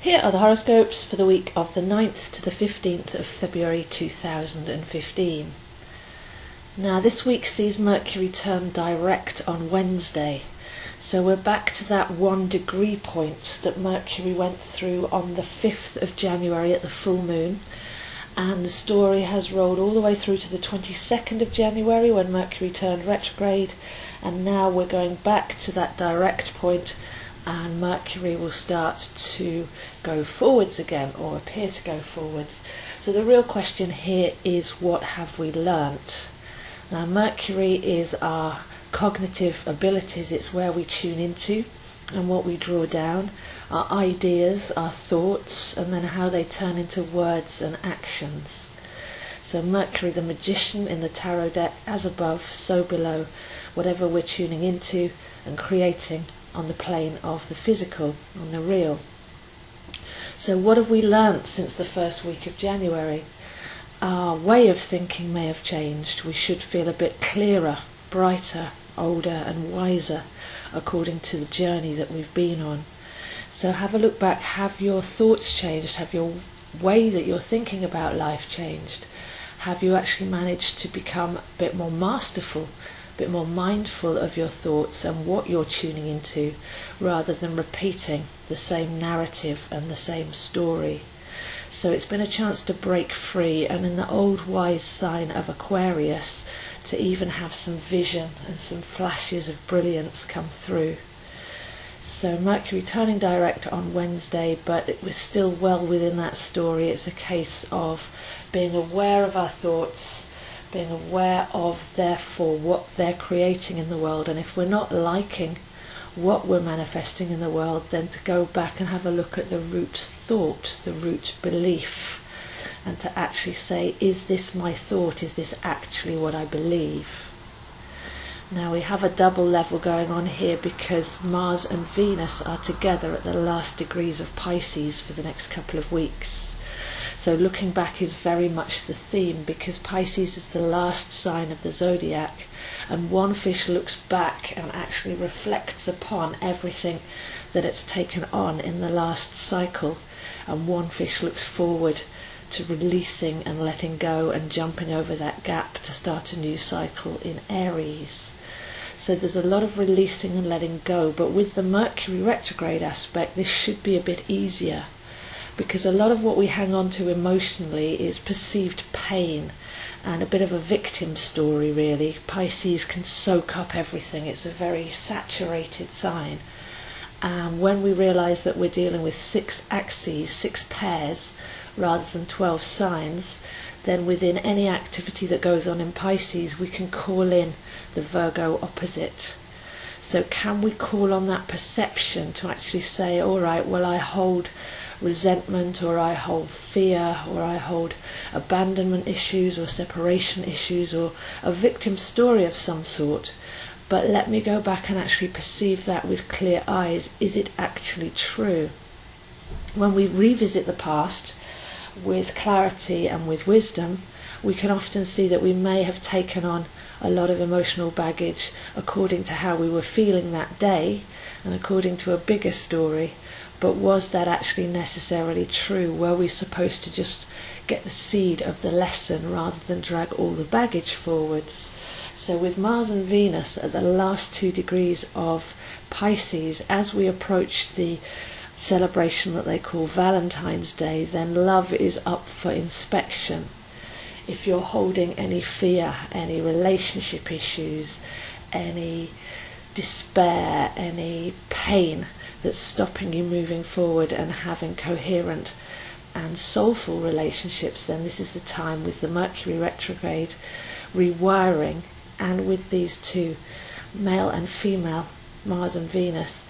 Here are the horoscopes for the week of the 9th to the 15th of February 2015. Now this week sees Mercury turn direct on Wednesday, so we're back to that 1 degree point that Mercury went through on the 5th of January at the full moon, and the story has rolled all the way through to the 22nd of January when Mercury turned retrograde, and now we're going back to that direct point, and Mercury will start to go forwards again, or appear to go forwards. So the real question here is, what have we learnt? Now Mercury is our cognitive abilities, it's where we tune into and what we draw down, our ideas, our thoughts, and then how they turn into words and actions. So Mercury, the magician in the tarot deck, as above, so below, whatever we're tuning into and creating on the plane of the physical, on the real. So what have we learnt since the first week of January? Our way of thinking may have changed. We should feel a bit clearer, brighter, older and wiser according to the journey that we've been on. So have a look back. Have your thoughts changed? Have your way that you're thinking about life changed? Have you actually managed to become a bit more masterful, a bit more mindful of your thoughts and what you're tuning into, rather than repeating the same narrative and the same story? So it's been a chance to break free, and in the old wise sign of Aquarius, to even have some vision and some flashes of brilliance come through. So Mercury turning direct on Wednesday, but it was still well within that story. It's a case of being aware of our thoughts, being aware of therefore what they're creating in the world, and if we're not liking what we're manifesting in the world, then to go back and have a look at the root thought, the root belief, and to actually say, is this my thought? Is this actually what I believe? Now we have a double level going on here because Mars and Venus are together at the last degrees of Pisces for the next couple of weeks. So looking back is very much the theme, because Pisces is the last sign of the zodiac, and one fish looks back and actually reflects upon everything that it's taken on in the last cycle, and one fish looks forward to releasing and letting go and jumping over that gap to start a new cycle in Aries. So there's a lot of releasing and letting go, but with the Mercury retrograde aspect this should be a bit easier, because a lot of what we hang on to emotionally is perceived pain and a bit of a victim story really. Pisces can soak up everything, it's a very saturated sign. And when we realise that we're dealing with 6 axes, 6 pairs, rather than 12 signs, then within any activity that goes on in Pisces we can call in the Virgo opposite. So can we call on that perception to actually say, alright, well I hold resentment, or I hold fear, or I hold abandonment issues or separation issues, or a victim story of some sort, but let me go back and actually perceive that with clear eyes. Is it actually true? When we revisit the past with clarity and with wisdom, we can often see that we may have taken on a lot of emotional baggage according to how we were feeling that day and according to a bigger story. But was that actually necessarily true? Were we supposed to just get the seed of the lesson rather than drag all the baggage forwards? So with Mars and Venus at the last 2 degrees of Pisces, as we approach the celebration that they call Valentine's Day, then love is up for inspection. If you're holding any fear, any relationship issues, any despair, any pain that's stopping you moving forward and having coherent and soulful relationships, then this is the time, with the Mercury retrograde rewiring, and with these 2, male and female, Mars and Venus,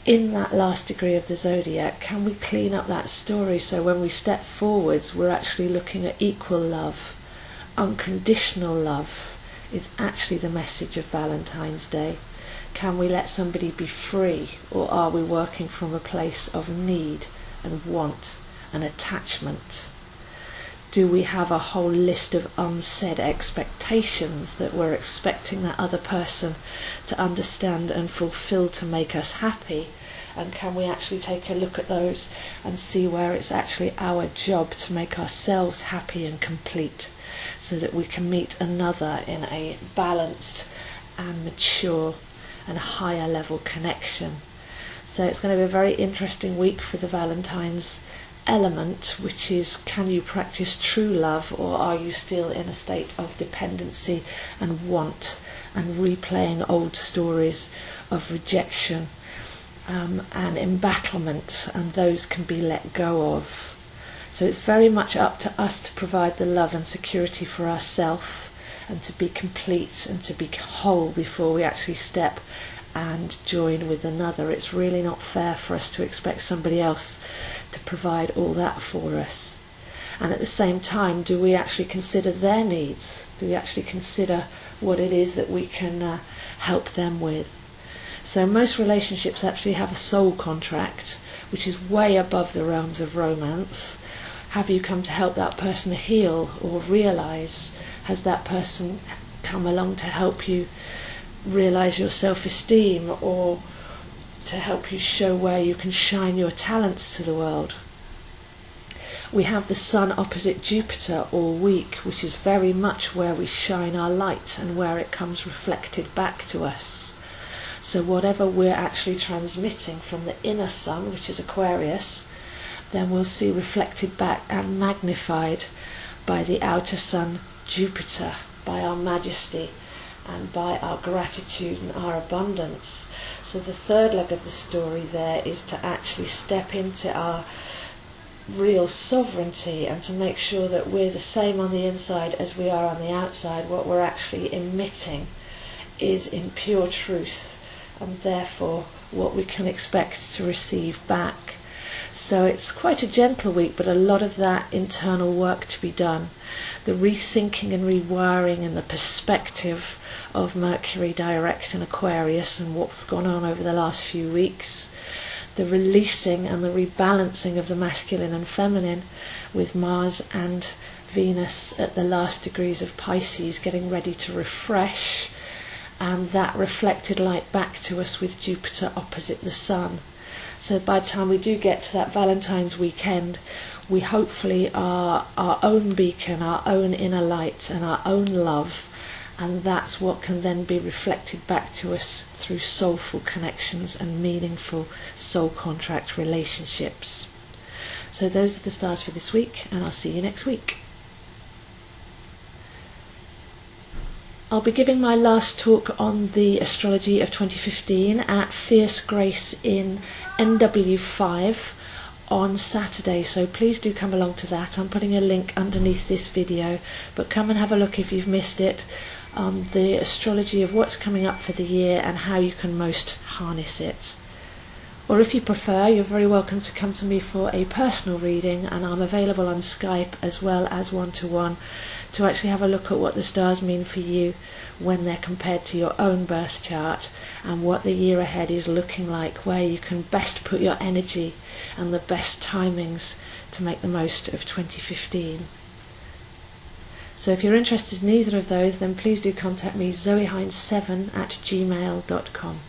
in that last degree of the zodiac, can we clean up that story so when we step forwards we're actually looking at equal love. Unconditional love is actually the message of Valentine's Day. Can we let somebody be free, or are we working from a place of need and want and attachment? Do we have a whole list of unsaid expectations that we're expecting that other person to understand and fulfill to make us happy, and can we actually take a look at those and see where it's actually our job to make ourselves happy and complete, so that we can meet another in a balanced and mature and higher level connection. So it's going to be a very interesting week for the Valentine's element, which is, can you practice true love, or are you still in a state of dependency and want and replaying old stories of rejection and embattlement, and those can be let go of. So it's very much up to us to provide the love and security for ourselves, and to be complete and to be whole before we actually step and join with another. It's really not fair for us to expect somebody else to provide all that for us. And at the same time, do we actually consider their needs? Do we actually consider what it is that we can help them with? So most relationships actually have a soul contract, which is way above the realms of romance. Have you come to help that person heal or realize? Has that person come along to help you realize your self-esteem, or to help you show where you can shine your talents to the world? We have the Sun opposite Jupiter all week, which is very much where we shine our light and where it comes reflected back to us. So whatever we're actually transmitting from the inner Sun, which is Aquarius, then we'll see reflected back and magnified by the outer Sun, Jupiter, by our majesty and by our gratitude and our abundance. So the third leg of the story there is to actually step into our real sovereignty and to make sure that we're the same on the inside as we are on the outside. What we're actually emitting is in pure truth, and therefore what we can expect to receive back. So it's quite a gentle week, but a lot of that internal work to be done. The rethinking and rewiring and the perspective of Mercury direct in Aquarius and what's gone on over the last few weeks. The releasing and the rebalancing of the masculine and feminine, with Mars and Venus at the last degrees of Pisces getting ready to refresh, and that reflected light back to us with Jupiter opposite the Sun. So by the time we do get to that Valentine's weekend, we hopefully are our own beacon, our own inner light and our own love, and that's what can then be reflected back to us through soulful connections and meaningful soul contract relationships. So those are the stars for this week, and I'll see you next week. I'll be giving my last talk on the astrology of 2015 at Fierce Grace in NW5 on Saturday, so please do come along to that. I'm putting a link underneath this video, but come and have a look if you've missed it, the astrology of what's coming up for the year and how you can most harness it. Or if you prefer, you're very welcome to come to me for a personal reading, and I'm available on Skype as well as one-to-one to actually have a look at what the stars mean for you when they're compared to your own birth chart, and what the year ahead is looking like, where you can best put your energy and the best timings to make the most of 2015. So if you're interested in either of those, then please do contact me, zoehines7@gmail.com.